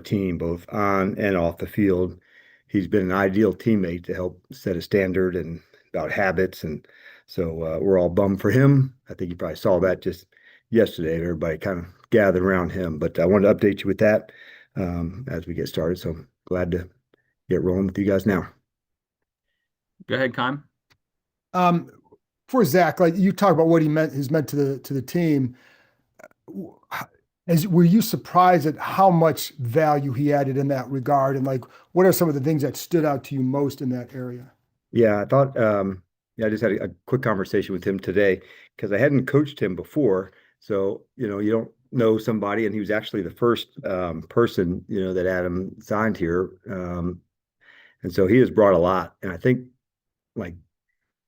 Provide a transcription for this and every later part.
team, both on and off the field. He's been an ideal teammate to help set a standard and about habits. And so we're all bummed for him. I think you probably saw that just yesterday. Everybody kind of gathered around him. But I wanted to update you with that as we get started. So glad to get rolling with you guys now. Go ahead, Kime. For Zach, like you talk about what he's meant to the team. Were you surprised at how much value he added in that regard? And like, what are some of the things that stood out to you most in that area? Yeah, I thought, I just had a quick conversation with him today because I hadn't coached him before. So, you don't know somebody, and he was actually the first person, that Adam signed here. And so he has brought a lot. And I think like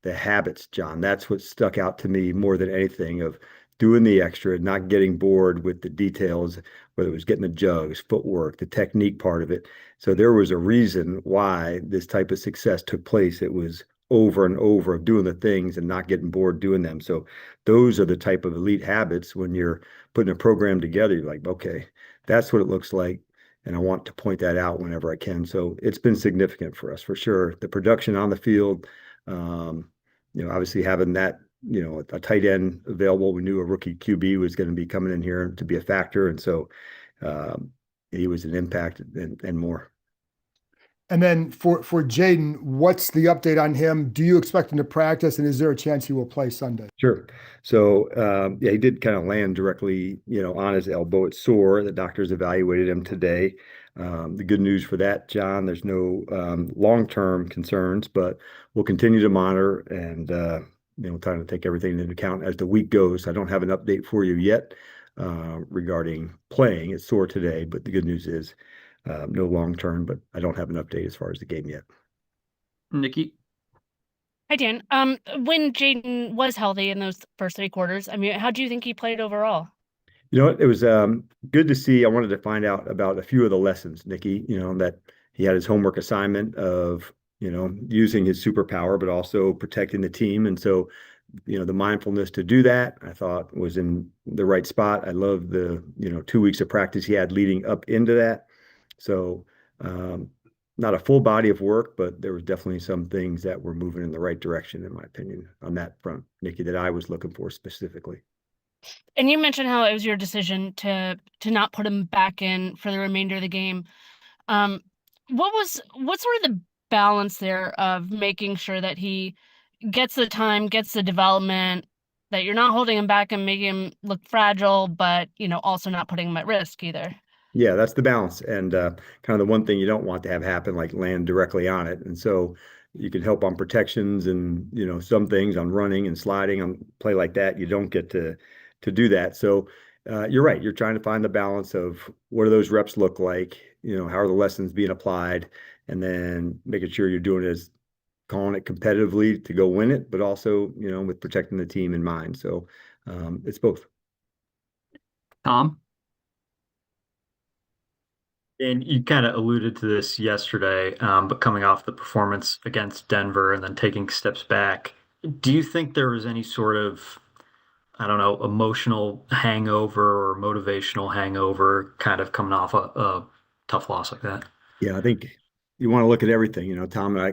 the habits, John, that's what stuck out to me more than anything of doing the extra, not getting bored with the details, whether it was getting the jugs, footwork, the technique part of it. So there was a reason why this type of success took place. It was over and over of doing the things and not getting bored doing them. So those are the type of elite habits when you're putting a program together. You're like, okay, that's what it looks like. And I want to point that out whenever I can. So it's been significant for us for sure. The production on the field, obviously having that, a tight end available. We knew a rookie QB was going to be coming in here to be a factor. And so he was an impact and more. And then for Jaden, what's the update on him? Do you expect him to practice, and is there a chance he will play Sunday? Sure. So, he did kind of land directly, on his elbow. It's sore. The doctors evaluated him today. The good news for that, John, there's no long-term concerns, but we'll continue to monitor and, trying to take everything into account as the week goes. I don't have an update for you yet regarding playing. It's sore today, but the good news is no long-term, but I don't have an update as far as the game yet. Nikki? Hi, Dan. When Jaden was healthy in those first three quarters, how do you think he played overall? It was good to see. I wanted to find out about a few of the lessons, Nikki, that he had his homework assignment of, using his superpower, but also protecting the team. And so, the mindfulness to do that, I thought was in the right spot. I love the, 2 weeks of practice he had leading up into that. So, not a full body of work, but there was definitely some things that were moving in the right direction, in my opinion, on that front, Nikki, that I was looking for specifically. And you mentioned how it was your decision to not put him back in for the remainder of the game. What's sort of the balance there of making sure that he gets the time, gets the development, that you're not holding him back and making him look fragile, but also not putting him at risk either? Yeah, that's the balance. And kind of the one thing you don't want to have happen, like land directly on it. And so you can help on protections and, some things on running and sliding on play like that. You don't get to do that. So you're right. You're trying to find the balance of what do those reps look like? How are the lessons being applied? And then making sure you're doing it as calling it competitively to go win it, but also, with protecting the team in mind. So it's both. Tom? And you kind of alluded to this yesterday, but coming off the performance against Denver and then taking steps back, do you think there was any sort of, I don't know, emotional hangover or motivational hangover kind of coming off a tough loss like that? Yeah, I think you want to look at everything. Tom and I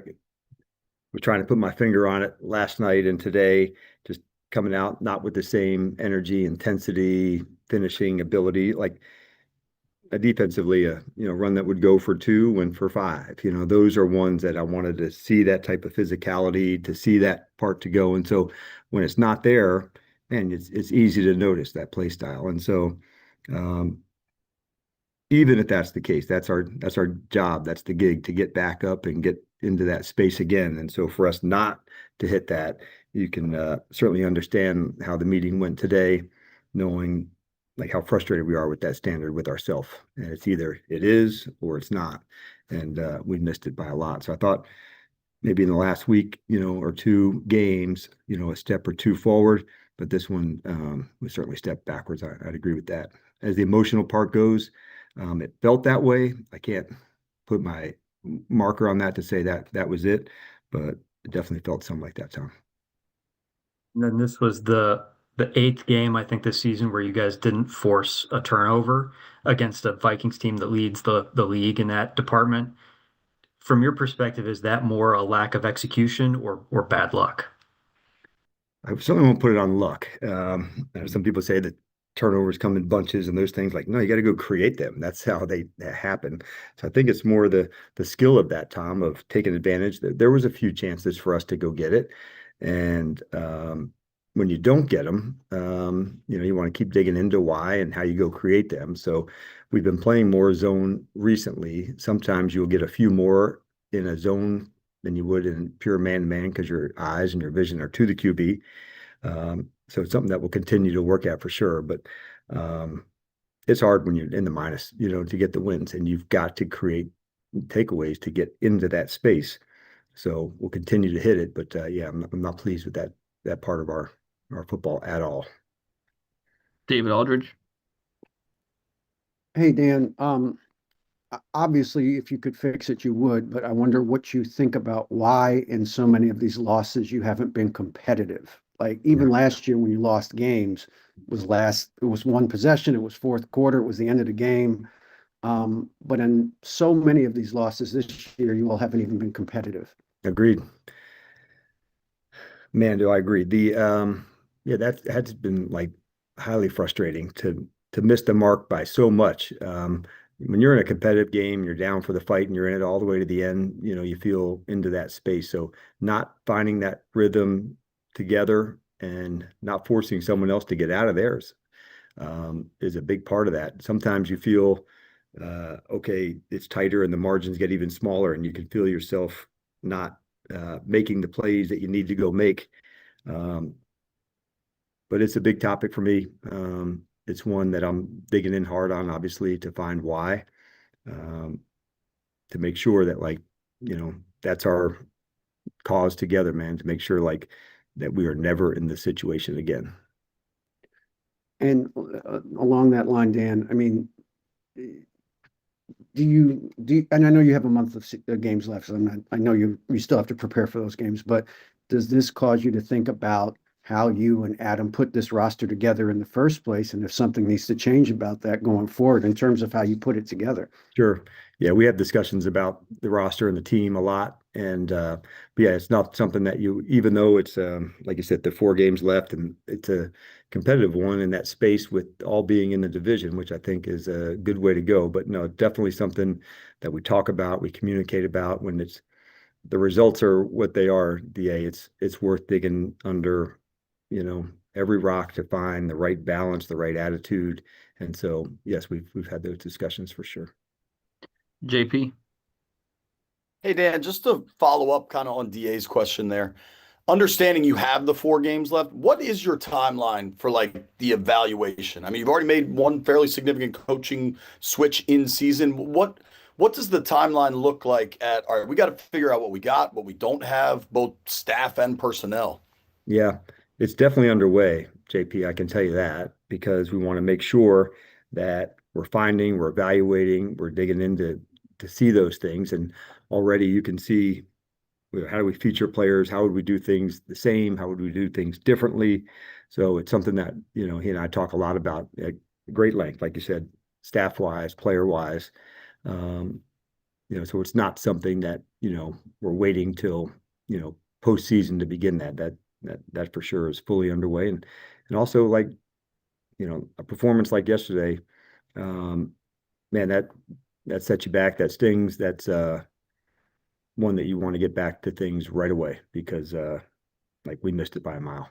were trying to put my finger on it last night and today, just coming out not with the same energy, intensity, finishing ability, like defensively, run that would go for 2, win for 5. Those are ones that I wanted to see, that type of physicality, to see that part to go. And so when it's not there, man, it's easy to notice that play style. And so even if that's the case, that's our job, that's the gig, to get back up and get into that space again. And so for us not to hit that, you can certainly understand how the meeting went today, knowing like how frustrated we are with that standard with ourselves. And it's either it is or it's not. And we missed it by a lot. So I thought maybe in the last week, or 2 games, a step or 2 forward, but this one was certainly a step backwards. I'd agree with that. As the emotional part goes, it felt that way. I can't put my marker on that to say that was it, but it definitely felt something like that, Tom. And then this was the the eighth game, I think, this season where you guys didn't force a turnover against a Vikings team that leads the league in that department. From your perspective, is that more a lack of execution or bad luck? I certainly won't put it on luck. Some people say that turnovers come in bunches and those things. Like, no, you got to go create them. That's how they happen. So I think it's more the skill of that, Tom, of taking advantage. There was a few chances for us to go get it, and when you don't get them, you want to keep digging into why and how you go create them. So we've been playing more zone recently. Sometimes you'll get a few more in a zone than you would in pure man-to-man because your eyes and your vision are to the QB. So it's something that we'll continue to work at for sure. But it's hard when you're in the minus, to get the wins, and you've got to create takeaways to get into that space. So we'll continue to hit it. But I'm not pleased with that part of our football at all. David Aldridge. Hey, Dan, obviously, if you could fix it, you would, but I wonder what you think about why in so many of these losses you haven't been competitive. Like even last year when you lost games, it was one possession, it was fourth quarter, it was the end of the game. But in so many of these losses this year, you all haven't even been competitive. Agreed. Man, do I agree. That has been like highly frustrating to miss the mark by so much. When you're in a competitive game, you're down for the fight and you're in it all the way to the end, you feel into that space. So not finding that rhythm together and not forcing someone else to get out of theirs is a big part of that. Sometimes you feel, okay, it's tighter and the margins get even smaller and you can feel yourself not making the plays that you need to go make. But it's a big topic for me. It's one that I'm digging in hard on, obviously, to find why, to make sure that that's our cause together, man, to make sure that we are never in this situation again. And along that line, Dan, I mean, do you, and I know you have a month of games left, so I know you still have to prepare for those games, but does this cause you to think about how you and Adam put this roster together in the first place, and if something needs to change about that going forward in terms of how you put it together? Sure. Yeah, we have discussions about the roster and the team a lot. And but yeah, it's not something that even though it's like you said, the 4 games left and it's a competitive one in that space with all being in the division, which I think is a good way to go. But no, definitely something that we talk about, we communicate about when the results are what they are, DA. It's worth digging under, every rock to find the right balance, the right attitude. And so, yes, we've had those discussions for sure. JP. Hey, Dan, just to follow up kind of on DA's question there, understanding you have the 4 games left, what is your timeline for the evaluation? I mean, you've already made one fairly significant coaching switch in season. What does the timeline look like all right, we got to figure out what we got, what we don't have, both staff and personnel? Yeah, it's definitely underway, JP. I can tell you that because we want to make sure that we're evaluating, we're digging into to see those things. And already you can see how do we feature players? How would we do things the same? How would we do things differently? So it's something that, he and I talk a lot about at great length, like you said, staff-wise, player-wise. So it's not something that, we're waiting till, postseason to begin that for sure is fully underway. And also a performance like yesterday, man, that sets you back, that stings. That's one that you want to get back to things right away because we missed it by a mile.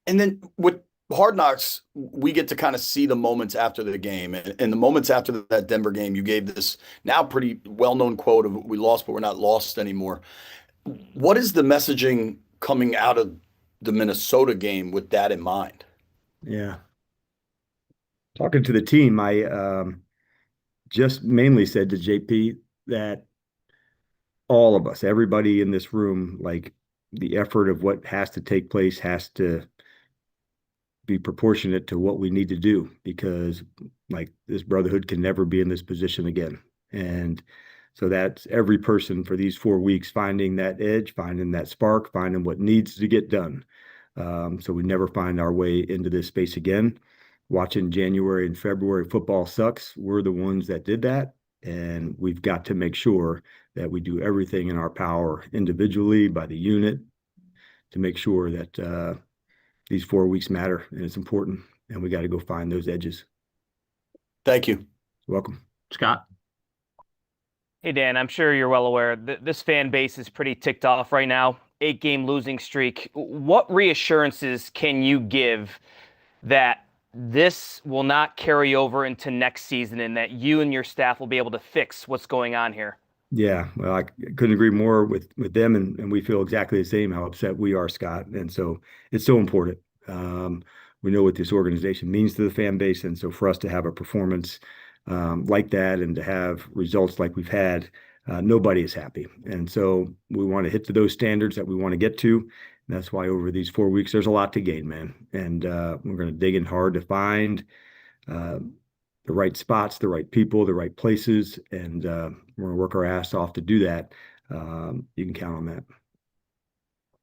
And then with Hard Knocks, we get to kind of see the moments after the game. And the moments after that Denver game, you gave this now pretty well-known quote of we lost, but we're not lost anymore. What is the messaging coming out of the Minnesota game with that in mind? Yeah. Talking to the team, I just mainly said to JP that all of us, everybody in this room, the effort of what has to take place has to be proportionate to what we need to do because this brotherhood can never be in this position again. And so that's every person for these 4 weeks, finding that edge, finding that spark, finding what needs to get done. So we never find our way into this space again. Watching January and February football sucks. We're the ones that did that. And we've got to make sure that we do everything in our power individually by the unit to make sure that these 4 weeks matter and it's important. And we got to go find those edges. Thank you. You're welcome. Scott. Hey, Dan, I'm sure you're well aware this fan base is pretty ticked off right now. 8-game losing streak. What reassurances can you give that this will not carry over into next season and that you and your staff will be able to fix what's going on here? Yeah, well, I couldn't agree more with them, and we feel exactly the same how upset we are, Scott. And so it's so important. We know what this organization means to the fan base, and so for us to have a performance like that and to have results like we've had, nobody is happy. And so we want to hit to those standards that we want to get to. And that's why over these 4 weeks, there's a lot to gain, man. And we're going to dig in hard to find the right spots, the right people, the right places, and we're going to work our ass off to do that. You can count on that.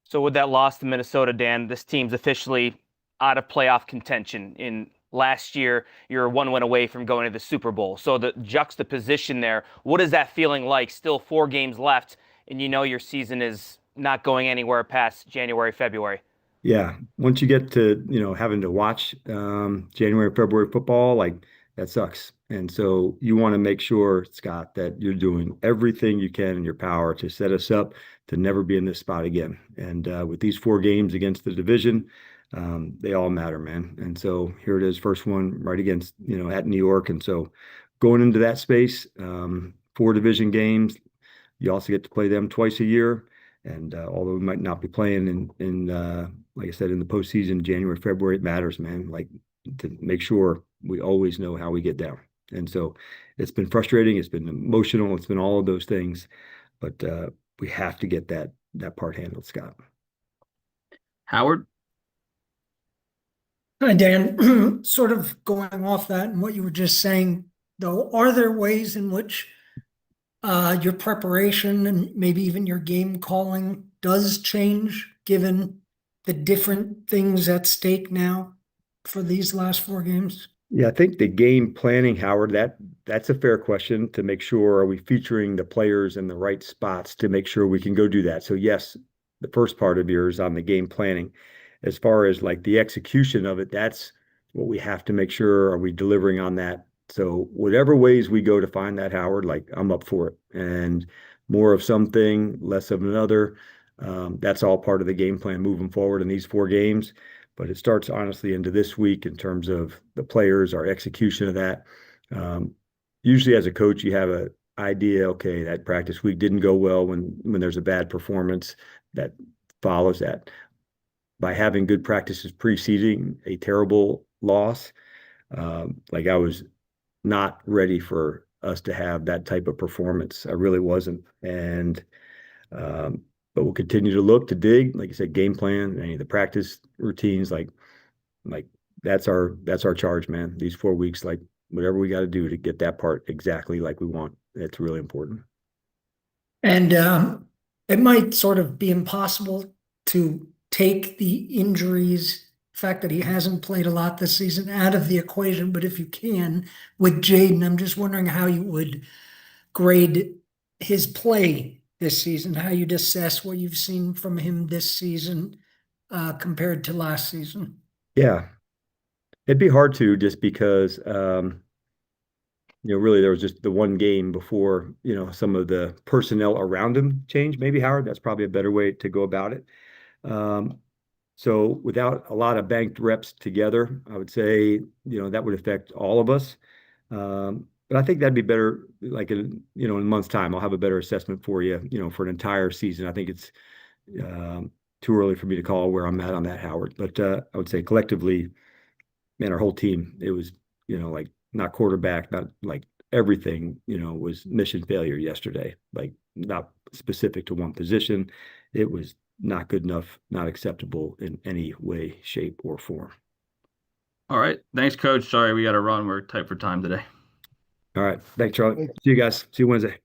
So with that loss to Minnesota, Dan, this team's officially out of playoff contention. In last year, you're 1 win away from going to the Super Bowl. So the juxtaposition there, what is that feeling like? Still 4 games left, and you know your season is not going anywhere past January, February. Yeah, once you get to having to watch January, February football, like that sucks. And so you want to make sure, Scott, that you're doing everything you can in your power to set us up to never be in this spot again. And with these 4 games against the division, they all matter, man. And so here it is, first one right against, at New York. And so going into that space, 4 division games, you also get to play them twice a year. And although we might not be playing in like I said, in the postseason, January, February, it matters, man. Like to make sure we always know how we get down. And so it's been frustrating. It's been emotional. It's been all of those things. But we have to get that part handled, Scott. Howard. Hi, Dan. Sort of going off that and what you were just saying, though, are there ways in which your preparation and maybe even your game calling does change given the different things at stake now for these last 4 games? Yeah, I think the game planning, Howard, that's a fair question to make sure, are we featuring the players in the right spots to make sure we can go do that? So yes, the first part of yours on the game planning. As far as like the execution of it, that's what we have to make sure, are we delivering on that? So whatever ways we go to find that, Howard, like I'm up for it. And more of something, less of another. That's all part of the game plan moving forward in these 4 games. But it starts honestly into this week in terms of the players, our execution of that. Usually as a coach, you have an idea, okay, that practice week didn't go well when there's a bad performance that follows that. By having good practices preceding a terrible loss, like I was not ready for us to have that type of performance. I really wasn't. And but we'll continue to look, to dig, like I said, game plan, any of the practice routines, like that's our charge, man. These 4 weeks, like whatever we got to do to get that part exactly like we want. It's really important. And it might sort of be impossible to take the injuries, the fact that he hasn't played a lot this season, out of the equation. But if you can, with Jaden, I'm just wondering how you would grade his play this season, how you'd assess what you've seen from him this season compared to last season. Yeah, it'd be hard to, just because really there was just the one game before some of the personnel around him changed. Maybe, Howard, that's probably a better way to go about it. So without a lot of banked reps together, I would say that would affect all of us. But I think that'd be better, like in a month's time, I'll have a better assessment for you, for an entire season. I think it's too early for me to call where I'm at on that, Howard. But I would say collectively, man, our whole team, it was, like not quarterback, not like everything, was mission failure yesterday. Like not specific to one position. It was not good enough, not acceptable in any way, shape, or form. All right. Thanks, Coach. Sorry, we got to run. We're tight for time today. All right. Thanks, Charlie. See you guys. See you Wednesday.